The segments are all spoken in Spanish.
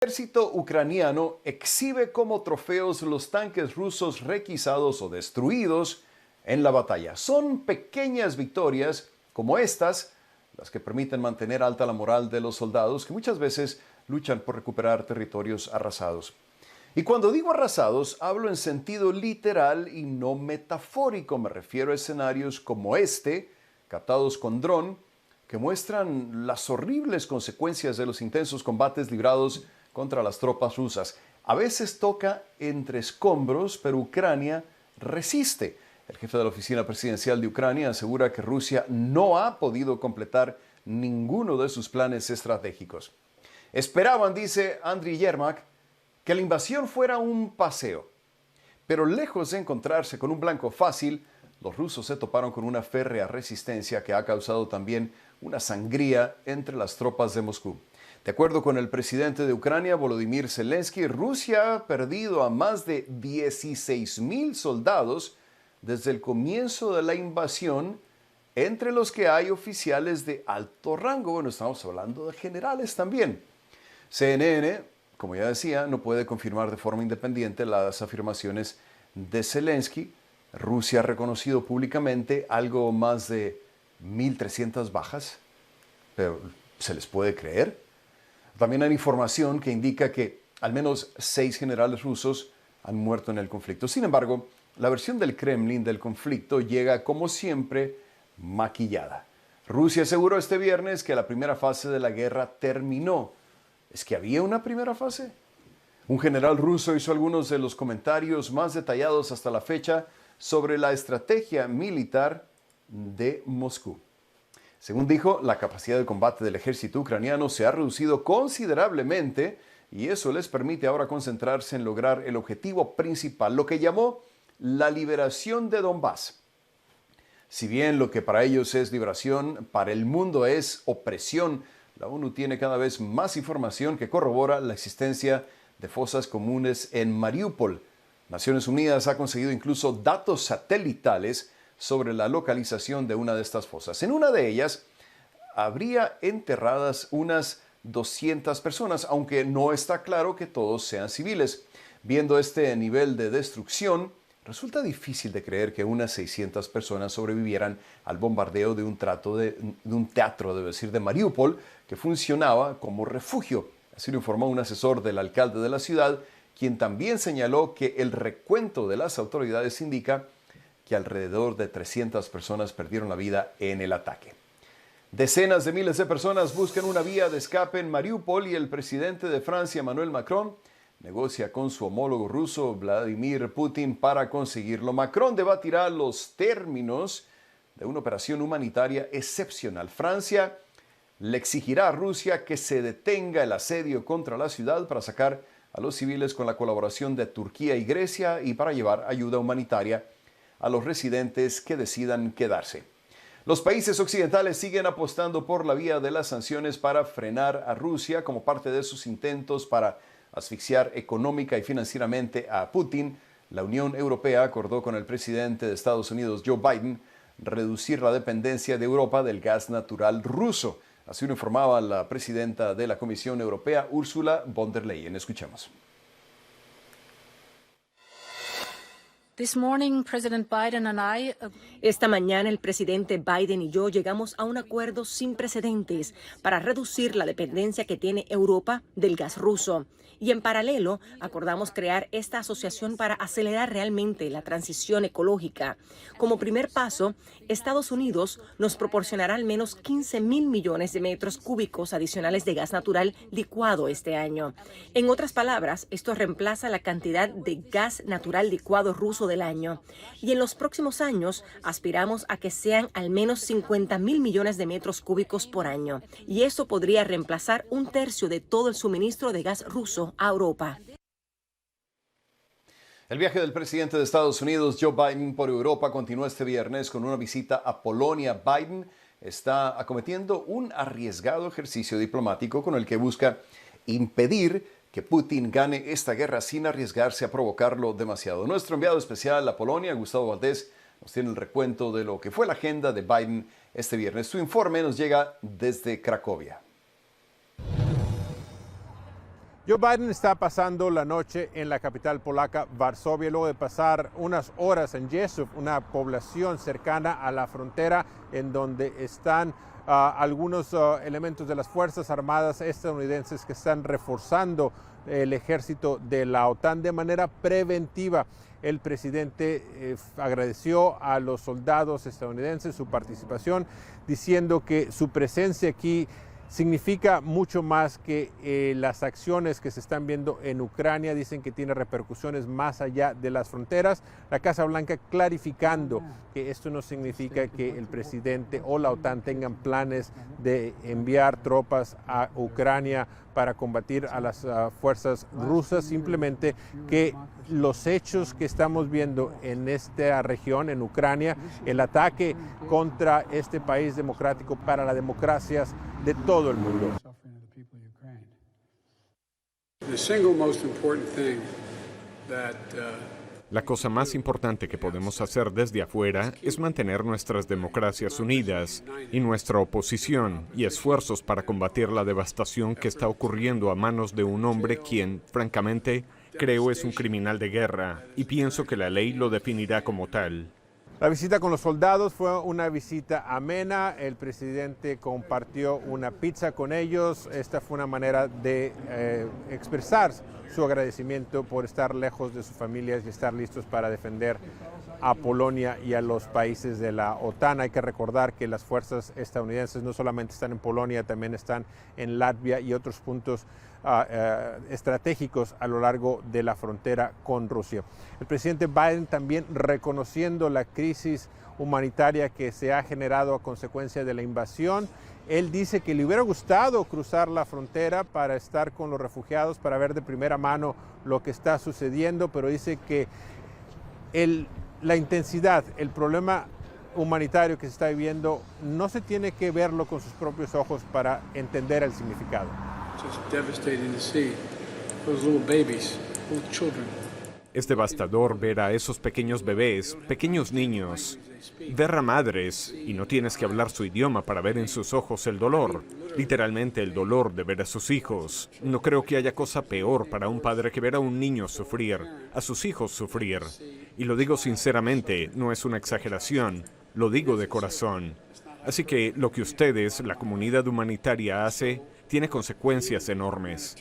El ejército ucraniano exhibe como trofeos los tanques rusos requisados o destruidos en la batalla. Son pequeñas victorias como estas las que permiten mantener alta la moral de los soldados que muchas veces luchan por recuperar territorios arrasados. Y cuando digo arrasados, hablo en sentido literal y no metafórico. Me refiero a escenarios como este, captados con dron, que muestran las horribles consecuencias de los intensos combates librados contra las tropas rusas. A veces toca entre escombros, pero Ucrania resiste. El jefe de la Oficina Presidencial de Ucrania asegura que Rusia no ha podido completar ninguno de sus planes estratégicos. Esperaban, dice Andriy Yermak, que la invasión fuera un paseo. Pero lejos de encontrarse con un blanco fácil, los rusos se toparon con una férrea resistencia que ha causado también una sangría entre las tropas de Moscú. De acuerdo con el presidente de Ucrania, Volodymyr Zelensky, Rusia ha perdido a más de 16,000 soldados desde el comienzo de la invasión, entre los que hay oficiales de alto rango. Bueno, estamos hablando de generales también. CNN, como ya decía, no puede confirmar de forma independiente las afirmaciones de Zelensky. Rusia ha reconocido públicamente algo más de 1,300 bajas, pero ¿se les puede creer? También hay información que indica que al menos 6 generales rusos han muerto en el conflicto. Sin embargo, la versión del Kremlin del conflicto llega, como siempre, maquillada. Rusia aseguró este viernes que la primera fase de la guerra terminó. ¿Es que había una primera fase? Un general ruso hizo algunos de los comentarios más detallados hasta la fecha sobre la estrategia militar de Moscú. Según dijo, la capacidad de combate del ejército ucraniano se ha reducido considerablemente y eso les permite ahora concentrarse en lograr el objetivo principal, lo que llamó la liberación de Donbass. Si bien lo que para ellos es liberación, para el mundo es opresión, la ONU tiene cada vez más información que corrobora la existencia de fosas comunes en Mariupol. Naciones Unidas ha conseguido incluso datos satelitales sobre la localización de una de estas fosas. En una de ellas habría enterradas unas 200 personas, aunque no está claro que todos sean civiles. Viendo este nivel de destrucción, resulta difícil de creer que unas 600 personas sobrevivieran al bombardeo de un teatro, de Mariupol, que funcionaba como refugio. Así lo informó un asesor del alcalde de la ciudad, quien también señaló que el recuento de las autoridades indica que alrededor de 300 personas perdieron la vida en el ataque. Decenas de miles de personas buscan una vía de escape en Mariupol y el presidente de Francia, Emmanuel Macron, negocia con su homólogo ruso, Vladimir Putin, para conseguirlo. Macron debatirá los términos de una operación humanitaria excepcional. Francia le exigirá a Rusia que se detenga el asedio contra la ciudad para sacar a los civiles con la colaboración de Turquía y Grecia y para llevar ayuda humanitaria a los residentes que decidan quedarse. Los países occidentales siguen apostando por la vía de las sanciones para frenar a Rusia como parte de sus intentos para asfixiar económica y financieramente a Putin. La Unión Europea acordó con el presidente de Estados Unidos, Joe Biden, reducir la dependencia de Europa del gas natural ruso. Así lo informaba la presidenta de la Comisión Europea, Ursula von der Leyen. Escuchemos. Esta mañana el presidente Biden y yo llegamos a un acuerdo sin precedentes para reducir la dependencia que tiene Europa del gas ruso. Y en paralelo, acordamos crear esta asociación para acelerar realmente la transición ecológica. Como primer paso, Estados Unidos nos proporcionará al menos 15,000 millones de metros cúbicos adicionales de gas natural licuado este año. En otras palabras, esto reemplaza la cantidad de gas natural licuado ruso del año. Y en los próximos años, aspiramos a que sean al menos 50,000 millones de metros cúbicos por año. Y eso podría reemplazar un tercio de todo el suministro de gas ruso a Europa. El viaje del presidente de Estados Unidos, Joe Biden, por Europa continúa este viernes con una visita a Polonia. Biden está acometiendo un arriesgado ejercicio diplomático con el que busca impedir que Putin gane esta guerra sin arriesgarse a provocarlo demasiado. Nuestro enviado especial a Polonia, Gustavo Valdés, nos tiene el recuento de lo que fue la agenda de Biden este viernes. Su informe nos llega desde Cracovia. Joe Biden está pasando la noche en la capital polaca, Varsovia, luego de pasar unas horas en Rzeszów, una población cercana a la frontera en donde están algunos elementos de las Fuerzas Armadas estadounidenses que están reforzando el ejército de la OTAN de manera preventiva. El presidente agradeció a los soldados estadounidenses su participación, diciendo que su presencia aquí significa mucho más que las acciones que se están viendo en Ucrania. Dicen que tiene repercusiones más allá de las fronteras. La Casa Blanca clarificando que esto no significa que el presidente o la OTAN tengan planes de enviar tropas a Ucrania para combatir a las fuerzas rusas, simplemente que los hechos que estamos viendo en esta región, en Ucrania, el ataque contra este país democrático para las democracias de todo el mundo. La cosa más importante que podemos hacer desde afuera es mantener nuestras democracias unidas y nuestra oposición y esfuerzos para combatir la devastación que está ocurriendo a manos de un hombre quien, francamente, creo es un criminal de guerra y pienso que la ley lo definirá como tal. La visita con los soldados fue una visita amena. El presidente compartió una pizza con ellos. Esta fue una manera de expresar su agradecimiento por estar lejos de sus familias y estar listos para defender a Polonia y a los países de la OTAN. Hay que recordar que las fuerzas estadounidenses no solamente están en Polonia, también están en Latvia y otros puntos estratégicos a lo largo de la frontera con Rusia. El presidente Biden también reconociendo la crisis humanitaria que se ha generado a consecuencia de la invasión. Él dice que le hubiera gustado cruzar la frontera para estar con los refugiados, para ver de primera mano lo que está sucediendo, pero dice que la intensidad, el problema humanitario que se está viviendo, no se tiene que verlo con sus propios ojos para entender el significado. Es devastador ver a esos pequeños bebés, pequeños niños, ver a madres, y no tienes que hablar su idioma para ver en sus ojos el dolor, literalmente el dolor de ver a sus hijos. No creo que haya cosa peor para un padre que ver a un niño sufrir, a sus hijos sufrir. Y lo digo sinceramente, no es una exageración, lo digo de corazón. Así que lo que ustedes, la comunidad humanitaria, hace, tiene consecuencias enormes.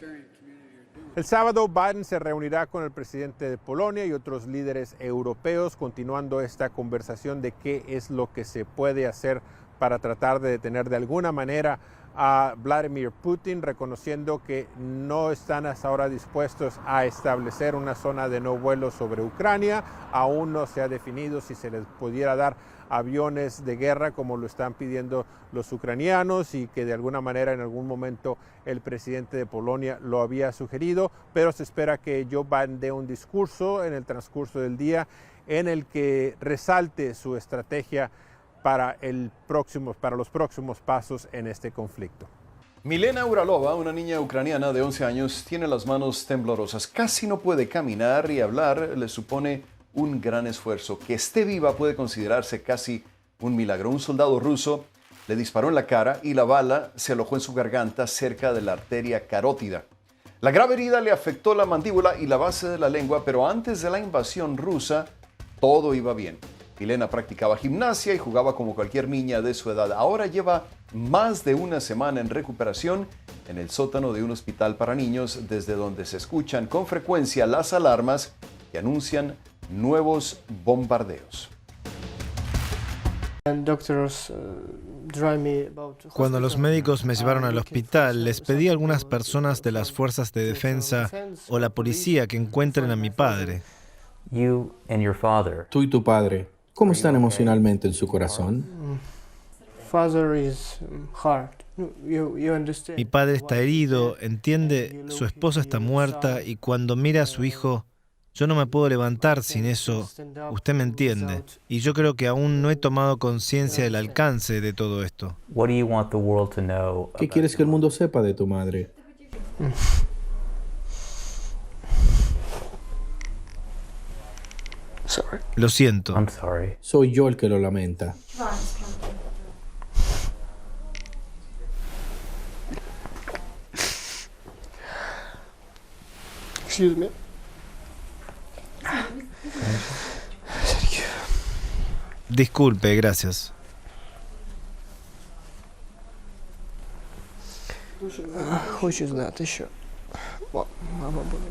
El sábado Biden se reunirá con el presidente de Polonia y otros líderes europeos, continuando esta conversación de qué es lo que se puede hacer para tratar de detener de alguna manera a Vladimir Putin, reconociendo que no están hasta ahora dispuestos a establecer una zona de no vuelo sobre Ucrania. Aún no se ha definido si se les pudiera dar aviones de guerra como lo están pidiendo los ucranianos y que de alguna manera en algún momento el presidente de Polonia lo había sugerido, pero se espera que Joe Biden dé un discurso en el transcurso del día en el que resalte su estrategia para los próximos pasos en este conflicto. Milena Uralova, una niña ucraniana de 11 años, tiene las manos temblorosas. Casi no puede caminar y hablar le supone un gran esfuerzo. Que esté viva puede considerarse casi un milagro. Un soldado ruso le disparó en la cara y la bala se alojó en su garganta cerca de la arteria carótida. La grave herida le afectó la mandíbula y la base de la lengua, pero antes de la invasión rusa todo iba bien. Milena practicaba gimnasia y jugaba como cualquier niña de su edad. Ahora lleva más de una semana en recuperación en el sótano de un hospital para niños, desde donde se escuchan con frecuencia las alarmas que anuncian nuevos bombardeos. Cuando los médicos me llevaron al hospital, les pedí a algunas personas de las fuerzas de defensa o la policía que encuentren a mi padre. Tú y tu padre, ¿cómo están emocionalmente en su corazón? Mi padre está herido, entiende, su esposa está muerta y cuando mira a su hijo, yo no me puedo levantar sin eso, usted me entiende. Y yo creo que aún no he tomado conciencia del alcance de todo esto. ¿Qué quieres que el mundo sepa de tu madre? Lo siento. Soy yo el que lo lamenta. Excuse me. Disculpe, gracias. Хочу знати, що мама була.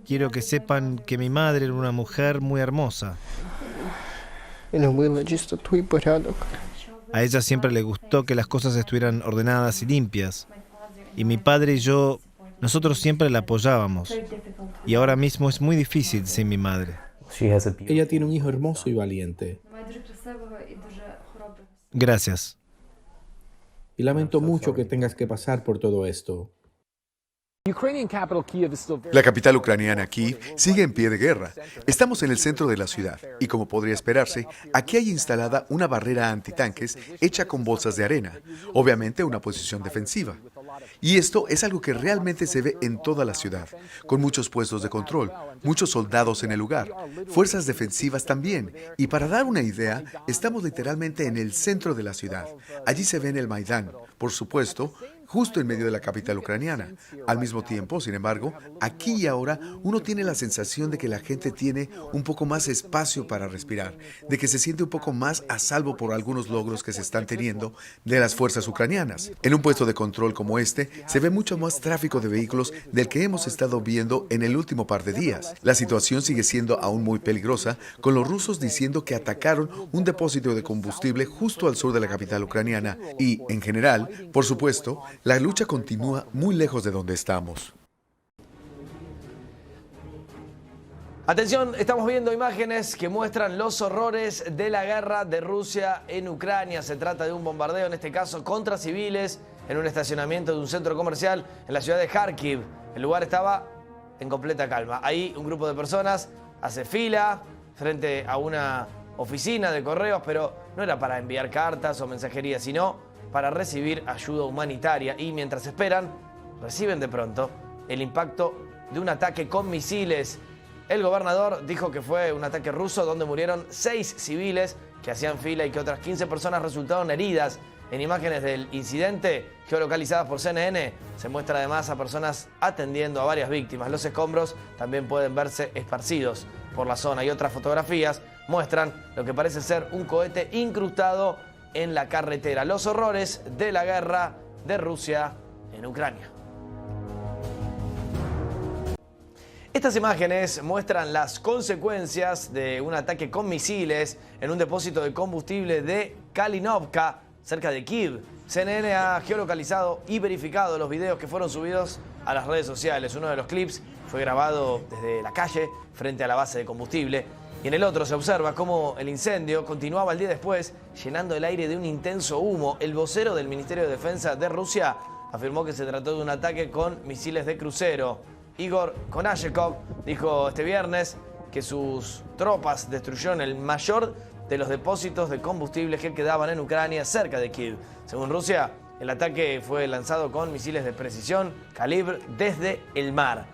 Quiero que sepan que mi madre era una mujer muy hermosa. І любила чистоту і порядок. A ella siempre le gustó que las cosas estuvieran ordenadas y limpias. Y mi padre y yo, nosotros siempre la apoyábamos. Y ahora mismo es muy difícil sin mi madre. Ella tiene un hijo hermoso y valiente. Gracias. Y lamento mucho que tengas que pasar por todo esto. La capital ucraniana, Kiev, sigue en pie de guerra. Estamos en el centro de la ciudad y, como podría esperarse, aquí hay instalada una barrera antitanques hecha con bolsas de arena, obviamente una posición defensiva. Y esto es algo que realmente se ve en toda la ciudad, con muchos puestos de control, muchos soldados en el lugar, fuerzas defensivas también. Y para dar una idea, estamos literalmente en el centro de la ciudad. Allí se ve en el Maidán, por supuesto, justo en medio de la capital ucraniana. Al mismo tiempo, sin embargo, aquí y ahora uno tiene la sensación de que la gente tiene un poco más espacio para respirar, de que se siente un poco más a salvo por algunos logros que se están teniendo de las fuerzas ucranianas. En un puesto de control como este, se ve mucho más tráfico de vehículos del que hemos estado viendo en el último par de días. La situación sigue siendo aún muy peligrosa, con los rusos diciendo que atacaron un depósito de combustible justo al sur de la capital ucraniana y, en general, por supuesto, la lucha continúa muy lejos de donde estamos. Atención, estamos viendo imágenes que muestran los horrores de la guerra de Rusia en Ucrania. Se trata de un bombardeo, en este caso contra civiles, en un estacionamiento de un centro comercial en la ciudad de Kharkiv. El lugar estaba en completa calma. Ahí un grupo de personas hace fila frente a una oficina de correos, pero no era para enviar cartas o mensajería, sino para recibir ayuda humanitaria. Y mientras esperan, reciben de pronto el impacto de un ataque con misiles. El gobernador dijo que fue un ataque ruso donde murieron 6 civiles que hacían fila y que otras 15 personas resultaron heridas. En imágenes del incidente, geolocalizadas por CNN, se muestra además a personas atendiendo a varias víctimas. Los escombros también pueden verse esparcidos por la zona y otras fotografías muestran lo que parece ser un cohete incrustado en la carretera. Los horrores de la guerra de Rusia en Ucrania. Estas imágenes muestran las consecuencias de un ataque con misiles en un depósito de combustible de Kalinovka, cerca de Kiev. CNN ha geolocalizado y verificado los videos que fueron subidos a las redes sociales. Uno de los clips fue grabado desde la calle, frente a la base de combustible. Y en el otro se observa cómo el incendio continuaba el día después, llenando el aire de un intenso humo. El vocero del Ministerio de Defensa de Rusia afirmó que se trató de un ataque con misiles de crucero. Igor Konashekov dijo este viernes que sus tropas destruyeron el mayor de los depósitos de combustible que quedaban en Ucrania cerca de Kiev. Según Rusia, el ataque fue lanzado con misiles de precisión calibre desde el mar.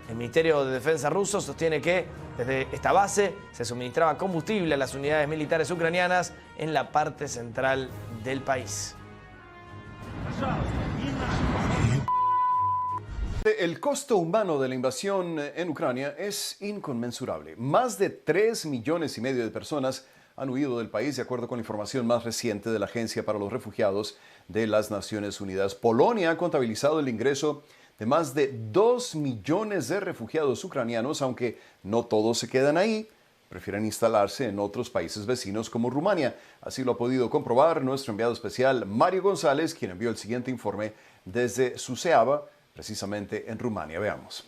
El Ministerio de Defensa ruso sostiene que desde esta base se suministraba combustible a las unidades militares ucranianas en la parte central del país. El costo humano de la invasión en Ucrania es inconmensurable. Más de 3,5 millones de personas han huido del país, de acuerdo con la información más reciente de la Agencia para los Refugiados de las Naciones Unidas. Polonia ha contabilizado el ingreso de más de 2 millones de refugiados ucranianos, aunque no todos se quedan ahí, prefieren instalarse en otros países vecinos como Rumania. Así lo ha podido comprobar nuestro enviado especial Mario González, quien envió el siguiente informe desde Suceava, precisamente en Rumania. Veamos.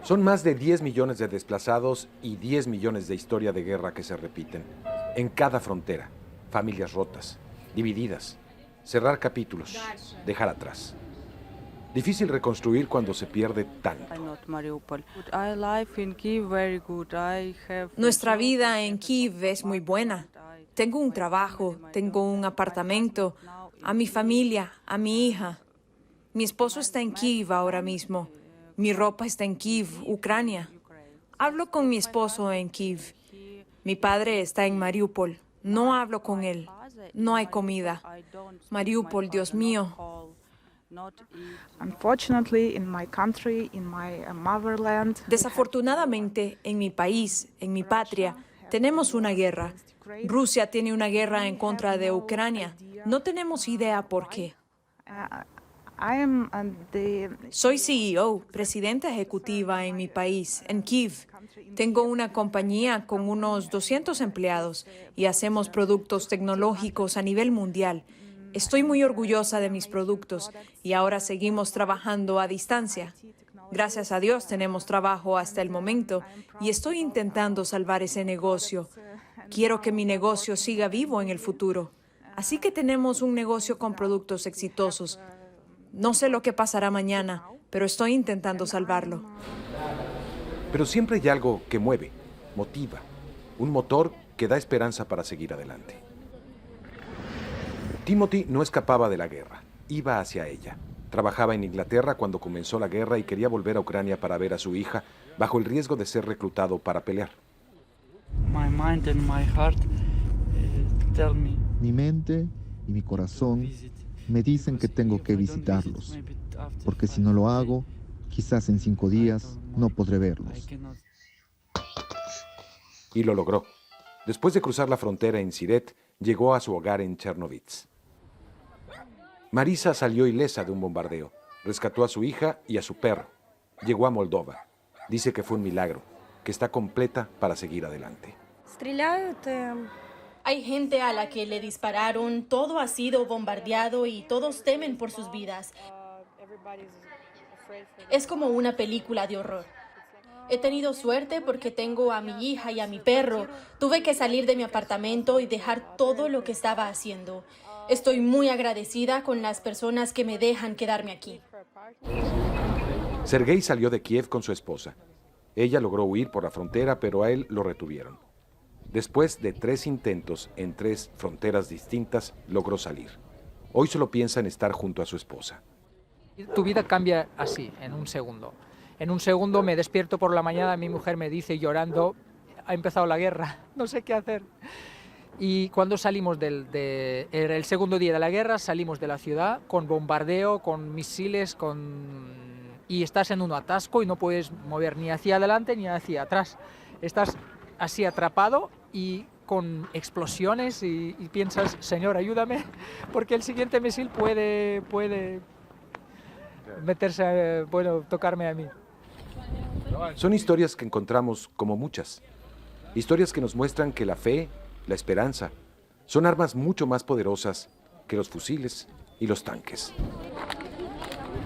Son más de 10 millones de desplazados y 10 millones de historia de guerra que se repiten. En cada frontera, familias rotas, divididas, cerrar capítulos, dejar atrás. Difícil reconstruir cuando se pierde tanto. Nuestra vida en Kiev es muy buena. Tengo un trabajo, tengo un apartamento, a mi familia, a mi hija. Mi esposo está en Kiev ahora mismo. Mi ropa está en Kiev, Ucrania. Hablo con mi esposo en Kiev. Mi padre está en Mariupol. No hablo con él. No hay comida. Mariupol, Dios mío. Desafortunadamente, en mi país, en mi patria, tenemos una guerra. Rusia tiene una guerra en contra de Ucrania. No tenemos idea por qué. Soy CEO, presidenta ejecutiva en mi país, en Kiev. Tengo una compañía con unos 200 empleados y hacemos productos tecnológicos a nivel mundial. Estoy muy orgullosa de mis productos y ahora seguimos trabajando a distancia. Gracias a Dios tenemos trabajo hasta el momento y estoy intentando salvar ese negocio. Quiero que mi negocio siga vivo en el futuro. Así que tenemos un negocio con productos exitosos. No sé lo que pasará mañana, pero estoy intentando salvarlo. Pero siempre hay algo que mueve, motiva, un motor que da esperanza para seguir adelante. Timothy no escapaba de la guerra, iba hacia ella. Trabajaba en Inglaterra cuando comenzó la guerra y quería volver a Ucrania para ver a su hija, bajo el riesgo de ser reclutado para pelear. Mi mente y mi corazón me dicen que tengo que visitarlos, porque si no lo hago, quizás en 5 días no podré verlos. Y lo logró. Después de cruzar la frontera en Siret, llegó a su hogar en Chernovitz. Marisa salió ilesa de un bombardeo. Rescató a su hija y a su perro. Llegó a Moldova. Dice que fue un milagro, que está completa para seguir adelante. Hay gente a la que le dispararon, todo ha sido bombardeado y todos temen por sus vidas. Es como una película de horror. He tenido suerte porque tengo a mi hija y a mi perro. Tuve que salir de mi apartamento y dejar todo lo que estaba haciendo. Estoy muy agradecida con las personas que me dejan quedarme aquí. Sergei salió de Kiev con su esposa. Ella logró huir por la frontera, pero a él lo retuvieron. Después de 3 intentos en 3 fronteras distintas, logró salir. Hoy solo piensa en estar junto a su esposa. Tu vida cambia así, en un segundo. En un segundo me despierto por la mañana, mi mujer me dice llorando, ha empezado la guerra, no sé qué hacer. Y cuando salimos el segundo día de la guerra, salimos de la ciudad con bombardeo, con misiles, y estás en un atasco y no puedes mover ni hacia adelante ni hacia atrás. Estás así atrapado y con explosiones y piensas, Señor, ayúdame, porque el siguiente misil puede meterse, tocarme a mí. Son historias que encontramos como muchas. Historias que nos muestran que la fe, la esperanza, son armas mucho más poderosas que los fusiles y los tanques.